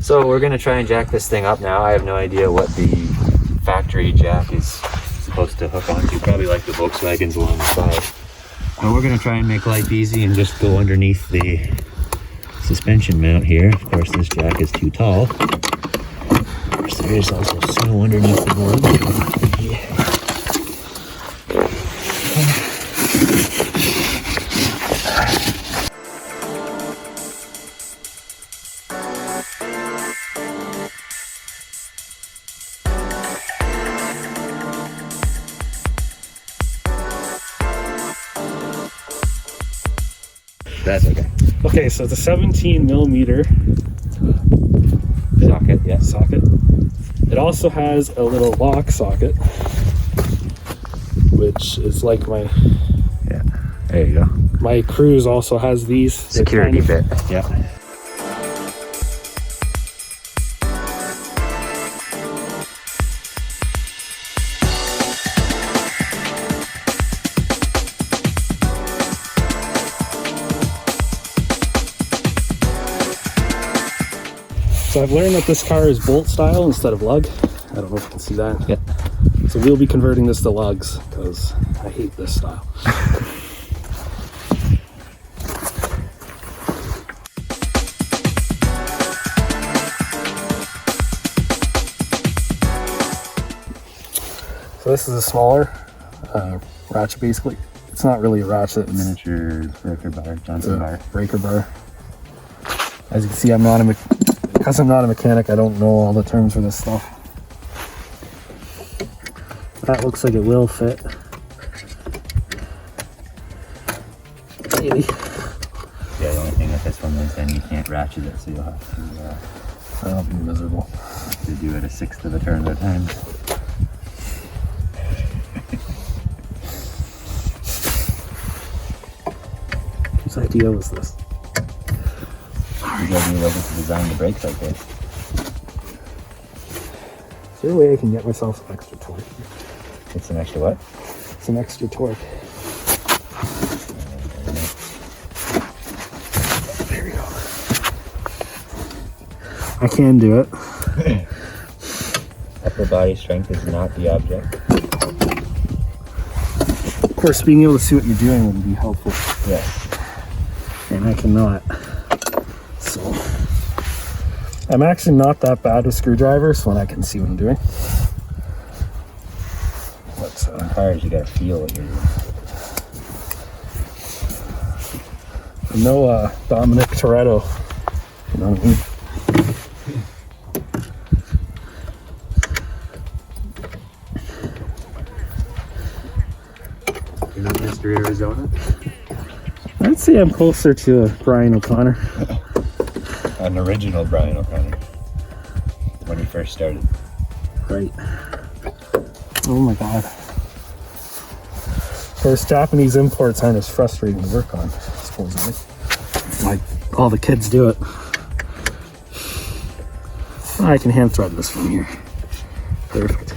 So we're gonna try and jack this thing up now. I have no idea what the factory jack is supposed to hook onto, probably like the Volkswagens along the side. But we're gonna try and make life easy and just go underneath the suspension mount here. Of course, this jack is too tall. So there's also snow underneath the board. Yeah. That's okay. Okay, so it's a 17 millimeter Socket, yeah. socket. It also has a little lock socket, which is like my There you go. my Cruise also has these. Security bit. Yeah. So I've learned that this car is bolt style instead of lug. I don't know if you can see that. Yeah. So we'll be converting this to lugs because I hate this style. So this is a smaller ratchet basically. It's not really a ratchet. It's Miniature breaker bar, Johnson bar. breaker bar. As you can see, because I'm not a mechanic, I don't know all the terms for this stuff. That looks like it will fit. Maybe. Yeah, the only thing with this one is then you can't ratchet it, so you'll have to That'll be miserable. do it a sixth of a turn at a time. Whose idea was this? You guys knew to design the brakes like this. Is there a way I can get myself some extra torque? It's an extra what? Some extra torque. There we go. I can do it. Upper body strength is not the object. Of course, being able to see what you're doing would be helpful. Yes. And I cannot. So I'm actually not that bad with screwdrivers when I can see what I'm doing. But In cars, you gotta feel what you're doing. I'm no Dominic Toretto. You know what I mean? You're not Mr. Arizona? I'd say I'm closer to Brian O'Connor. An original Brian O'Connor. When he first started. Right. Oh my god. Of course, Japanese imports aren't as frustrating to work on, supposedly. Like, all the kids do it. I can hand thread this from here. Perfect.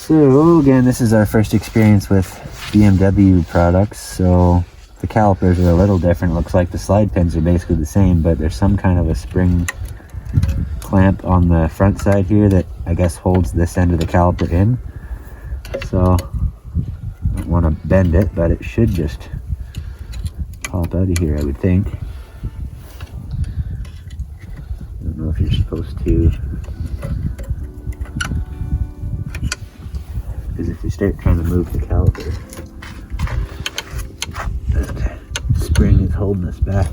So again, this is our first experience with BMW products, so the calipers are a little different. It looks like the slide pins are basically the same, but there's some kind of a spring clamp on the front side here that I guess holds this end of the caliper in. So I don't want to bend it, but it should just pop out of here, I would think. I don't know if you're supposed to. Because if you start trying to move the caliper, that spring is holding us back.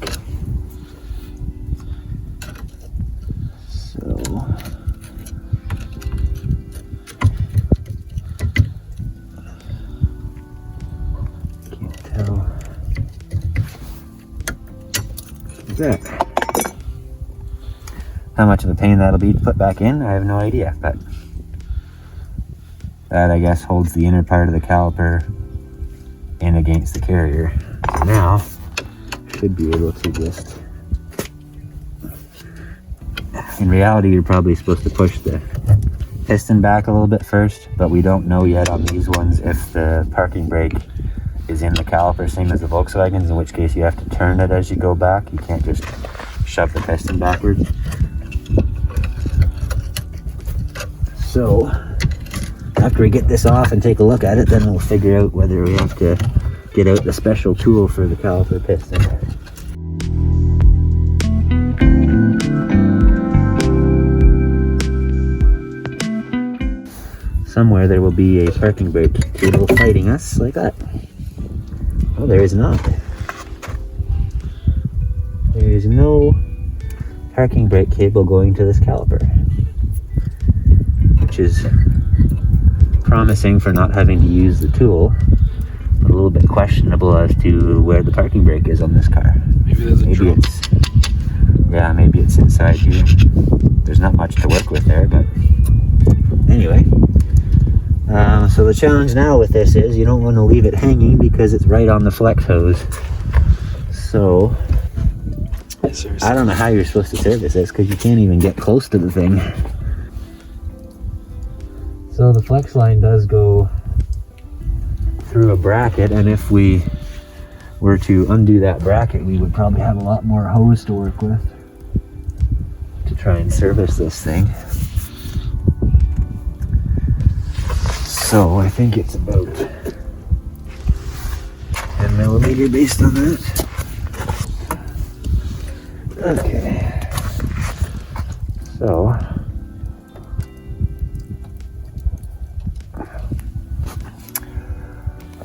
So can't tell. What's that? How much of a pain that'll be to put back in, I have no idea, but that, I guess, holds the inner part of the caliper in against the carrier. So now, should be able to just In reality, you're probably supposed to push the piston back a little bit first, but we don't know yet on these ones if the parking brake is in the caliper, same as the Volkswagens, in which case you have to turn it as you go back. You can't just shove the piston backwards. So after we get this off and take a look at it, then we'll figure out whether we have to get out the special tool for the caliper piston. Somewhere there will be a parking brake cable fighting us like that. Oh, there is not. There is no parking brake cable going to this caliper, which is promising for not having to use the tool, but a little bit questionable as to where the parking brake is on this car. Maybe there's a drum. Yeah, maybe it's inside here. There's not much to work with there, but anyway. So the challenge now with this is you don't want to leave it hanging because it's right on the flex hose. So I don't know how you're supposed to service this because you can't even get close to the thing. So the flex line does go through a bracket, and if we were to undo that bracket, we would probably have a lot more hose to work with to try and service this thing. So I think it's about 10 millimeter based on that. Okay. So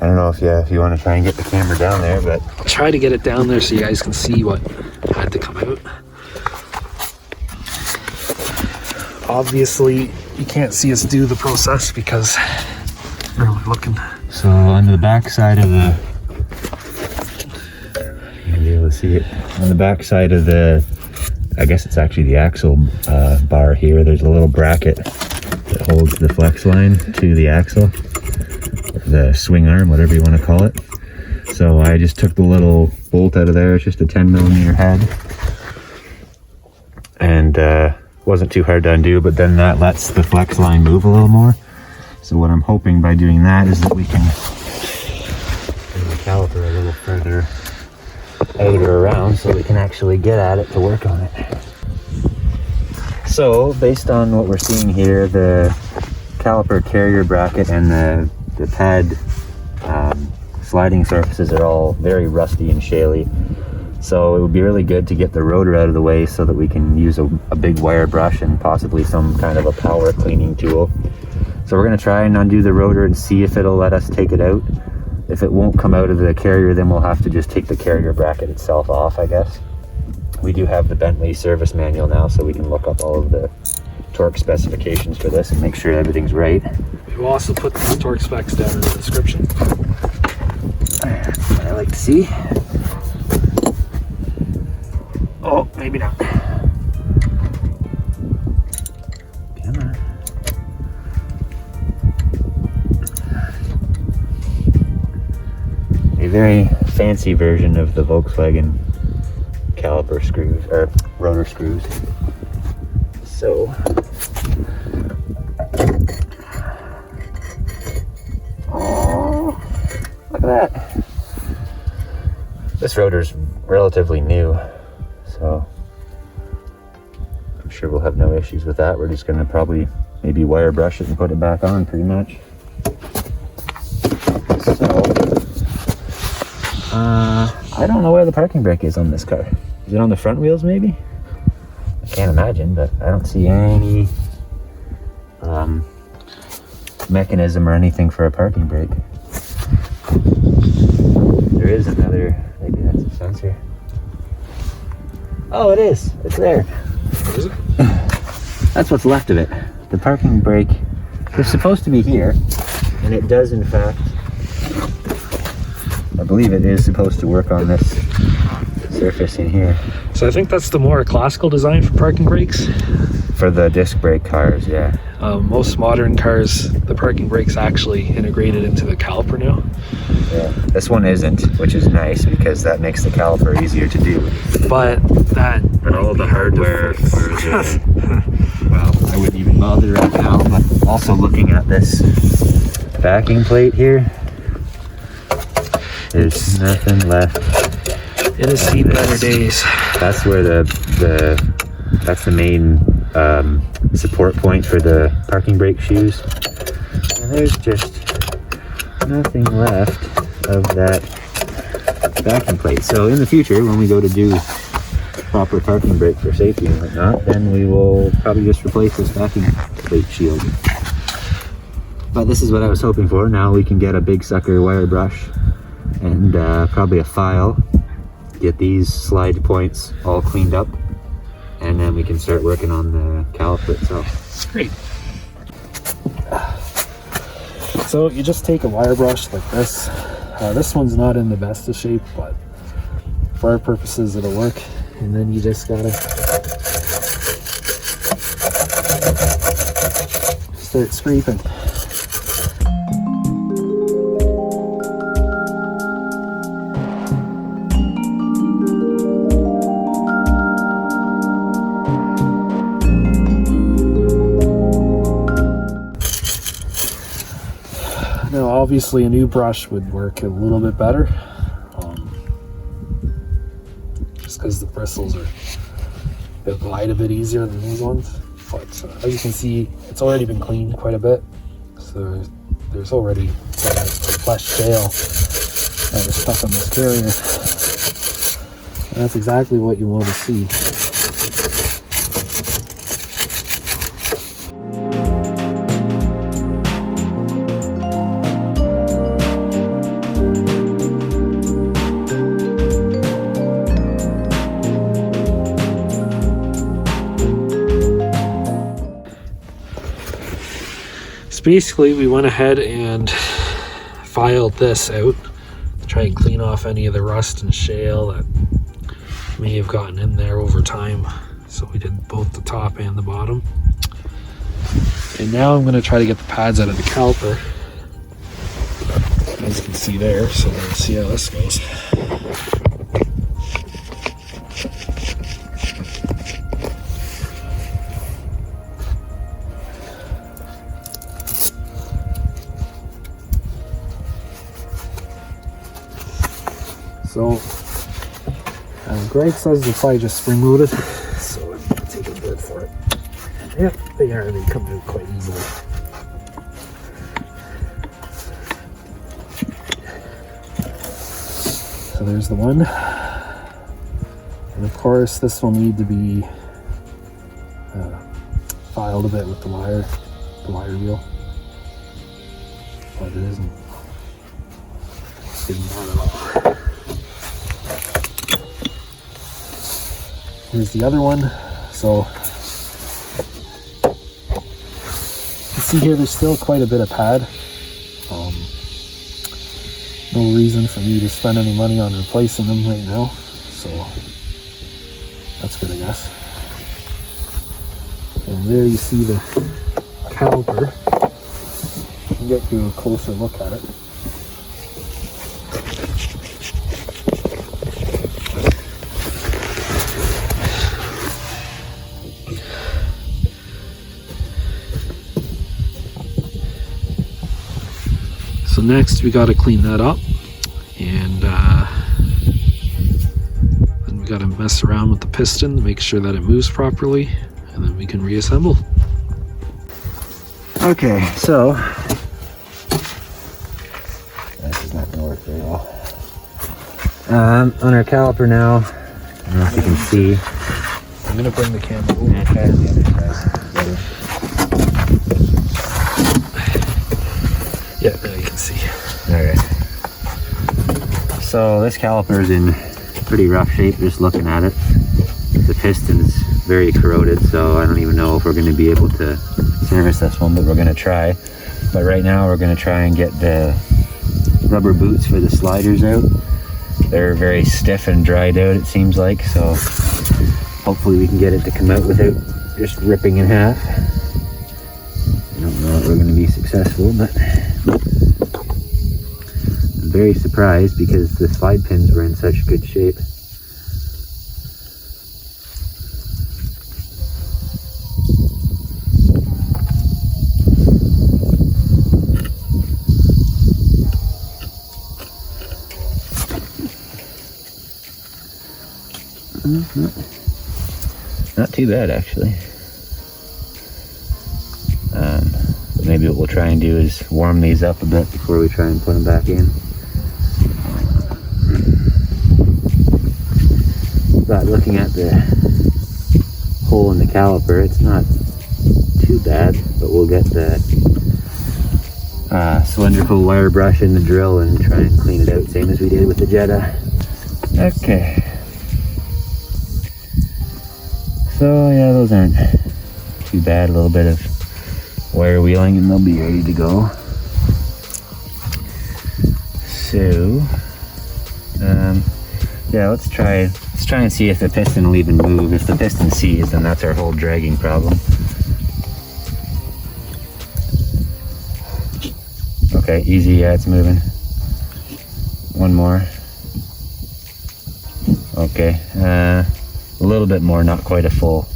I don't know if you want to try and get the camera down there, but I'll try to get it down there so you guys can see what had to come out. Obviously, you can't see us do the process because we're looking. so on the back side of the, you'll be able to see it on the back side of the, I guess it's actually the axle bar here. There's a little bracket that holds the flex line to the axle, the swing arm, whatever you want to call it. So I just took the little bolt out of there. It's just a 10 millimeter head, and wasn't too hard to undo, but then that lets the flex line move a little more. So what I'm hoping by doing that is that we can bring the caliper a little further out or around so we can actually get at it to work on it. So based on what we're seeing here, the caliper carrier bracket and the pad sliding surfaces are all very rusty and shaly. So it would be really good to get the rotor out of the way so that we can use a big wire brush and possibly some kind of a power cleaning tool. So we're going to try and undo the rotor and see if it'll let us take it out. If it won't come out of the carrier, then we'll have to just take the carrier bracket itself off, I guess. We do have the Bentley service manual now, so we can look up all of the torque specifications for this and make sure everything's right. We'll also put the torque specs down in the description. That's what I like to see. Oh, maybe not. Come on. A very fancy version of the Volkswagen caliper screws, or rotor screws. So, oh, look at that. This rotor's relatively new, so I'm sure we'll have no issues with that. We're just gonna probably maybe wire brush it and put it back on pretty much. So, I don't know where the parking brake is on this car. Is it on the front wheels maybe? I can't imagine, but I don't see any mechanism or anything for a parking brake. There is another, maybe that's a sensor. Oh, it is. It's there. What is it? That's what's left of it. The parking brake is supposed to be here, and it does in fact, I believe it is supposed to work on this surface in here. So I think that's the more classical design for parking brakes. for the disc brake cars, yeah. Most modern cars, the parking brake's actually integrated into the caliper now. Yeah. This one isn't, which is nice because that makes the caliper easier to do. But all the hardware for the, well, I wouldn't even bother right now, but also looking at this backing plate here, there's nothing left. It has seen better days. That's where that's the main support point for the parking brake shoes. And there's just nothing left of that backing plate. So in the future, when we go to do proper parking brake for safety and whatnot, then we will probably just replace this backing plate shield. But this is what I was hoping for. Now we can get a big sucker wire brush and probably a file, get these slide points all cleaned up, and then we can start working on the caliper itself. Great. So you just take a wire brush like this. This one's not in the best of shape, but for our purposes it'll work. And then you just gotta start scraping. Now obviously a new brush would work a little bit better, just because the bristles are they glide a bit easier than these ones. But as you can see, it's already been cleaned quite a bit, so there's already a flesh tail that is stuck on this carrier. And that's exactly what you want to see. So basically we went ahead and filed this out to try and clean off any of the rust and shale that may have gotten in there over time. So we did both the top and the bottom. And now I'm going to try to get the pads out of the caliper, as you can see there. So let's see how this goes. So Greg says they're probably just spring loaded, so I'm gonna take his word for it. Yep, they are. They come out quite easily. So there's the one, and of course this will need to be filed a bit with the wire wheel, but it isn't getting on at all. Here's the other one. So you see here there's still quite a bit of pad. No reason for me to spend any money on replacing them right now, so that's good, I guess. And there you see the caliper. You can get you a closer look at it. So next we got to clean that up, and then we got to mess around with the piston to make sure that it moves properly, and then we can reassemble. Okay, so this is not going to work very well. On our caliper now, I don't know if you can see. I'm going to bring the camera over. Yeah, try the other side. Better. Yeah, now you can see. Alright. So this caliper is in pretty rough shape just looking at it. The piston's very corroded, so I don't even know if we're going to be able to service this one, but we're going to try. But right now we're going to try and get the rubber boots for the sliders out. They're very stiff and dried out, it seems like, so Hopefully we can get it to come out without just ripping in half. I don't know if we're going to be successful, but I'm very surprised because the slide pins were in such good shape. Not too bad, actually. But maybe what we'll try and do is warm these up a bit before we try and put them back in. But looking at the hole in the caliper, it's not too bad, but we'll get the cylindrical wire brush in the drill and try and clean it out, same as we did with the Jetta. Okay. So yeah, those aren't too bad. A little bit of wire wheeling and they'll be ready to go. So yeah, let's try and see if the piston will even move. If the piston sees, then that's our whole dragging problem. Okay, easy. Yeah, it's moving. One more. Okay, a little bit more, not quite a full.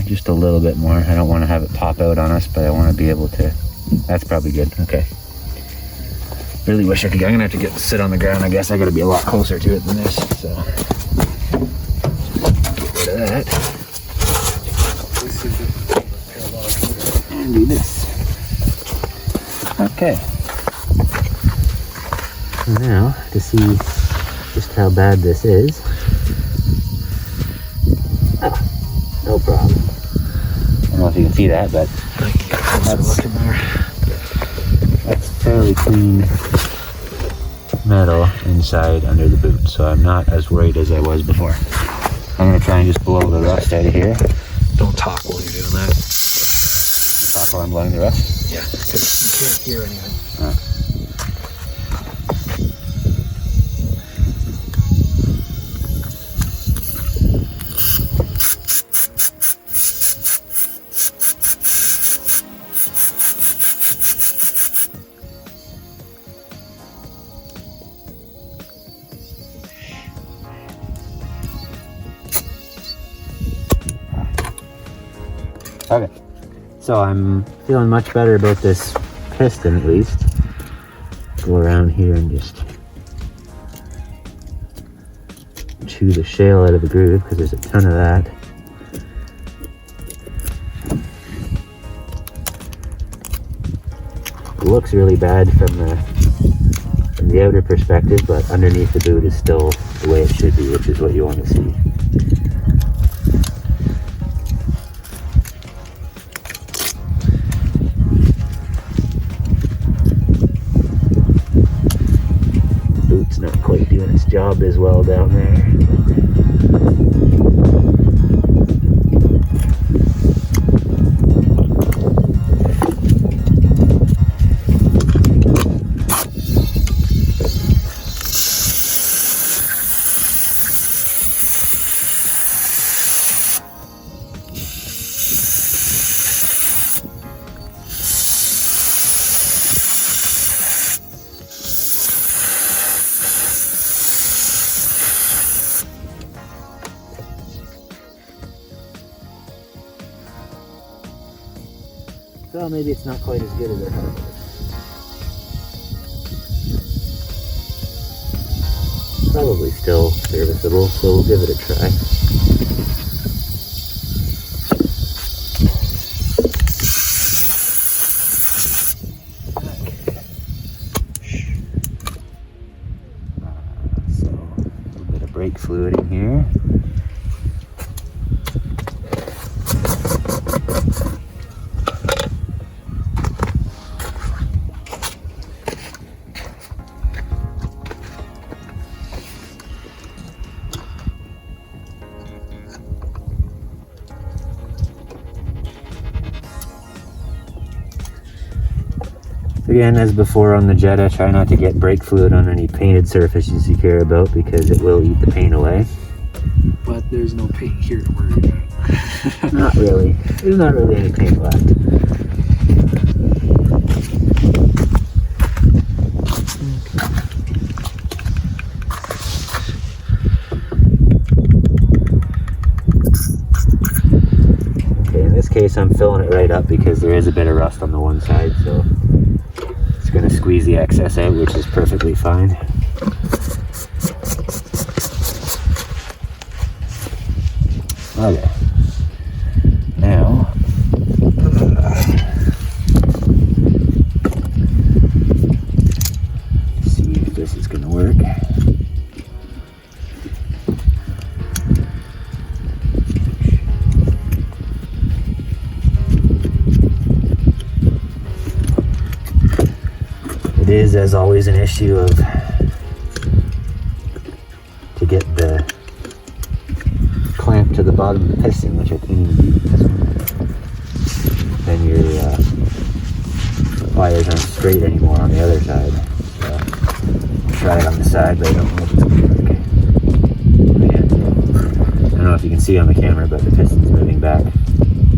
Just a little bit more. I don't want to have it pop out on us, but I want to be able to. That's probably good. Okay. Really wish I could. I'm gonna have to sit on the ground. I guess I gotta be a lot closer to it than this. So get rid of that and do this. Okay. So now to see just how bad this is. Oh, no problem. I don't know if you can see that, but that's fairly clean metal inside under the boot, so I'm not as worried as I was before. I'm going to try and just blow the rust out of here. Don't talk while you're doing that. Talk while I'm blowing the rust? Yeah, because you can't hear anything. Okay, so I'm feeling much better about this piston at least. Go around here and just chew the shale out of the groove because there's a ton of that. It looks really bad from the outer perspective, but underneath the boot is still the way it should be, which is what you want to see. Not quite doing its job as well down there. So maybe it's not quite as good as I thought it was. Probably still serviceable, so we'll give it a try. So a little bit of brake fluid in here. Again, as before on the Jetta, try not to get brake fluid on any painted surfaces you care about because it will eat the paint away. But there's no paint here to worry about. Not really. There's not really any paint left. Okay, in this case I'm filling it right up because there is a bit of rust on the one side, so it's going to squeeze the excess out, which is perfectly fine. Okay, now see if this is going to work. It is, as always, an issue of to get the clamp to the bottom of the piston, which I think this one. Then your wires aren't straight anymore on the other side. So I'll try it on the side, but I don't know if it's going to work. Yeah. I don't know if you can see on the camera, but the piston's moving back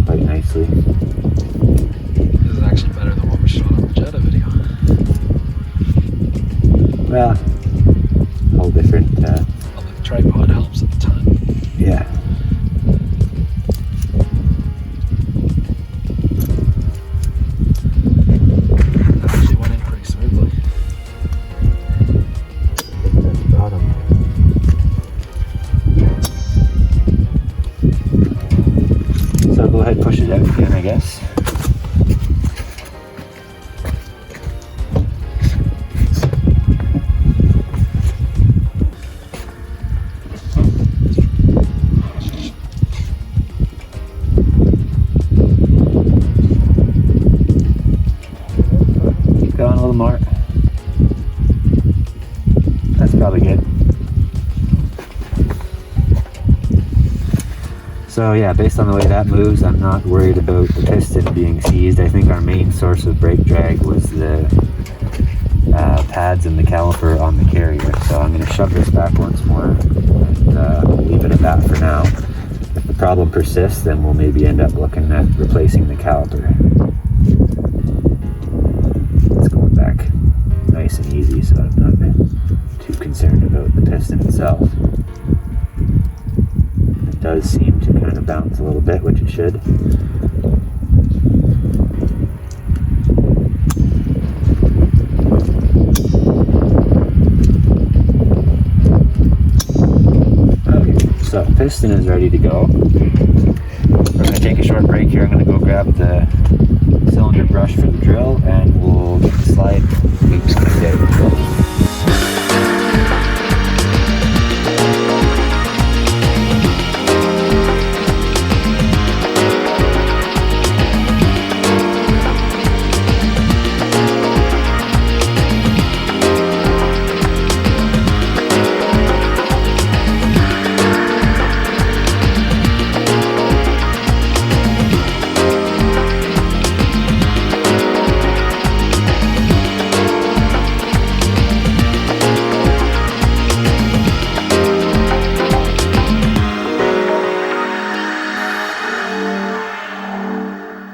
quite nicely. This is actually better than what we showed on the Jetta video. Well, whole different. Well, the tripod helps at the time. Yeah. That actually went in pretty smoothly. That's the bottom. So go ahead and push it out again, I guess. Going a little more. That's probably good. So yeah, based on the way that moves, I'm not worried about the piston being seized. I think our main source of brake drag was the pads and the caliper on the carrier. So I'm going to shove this back once more and leave it at that for now. If the problem persists, then we'll maybe end up looking at replacing the caliper. Nice and easy, so I'm not too concerned about the piston itself. It does seem to kind of bounce a little bit, which it should. Okay, so piston is ready to go. We're going to take a short break here. I'm going to go grab the cylinder brush for the drill and we'll get the slide loops cleaned out.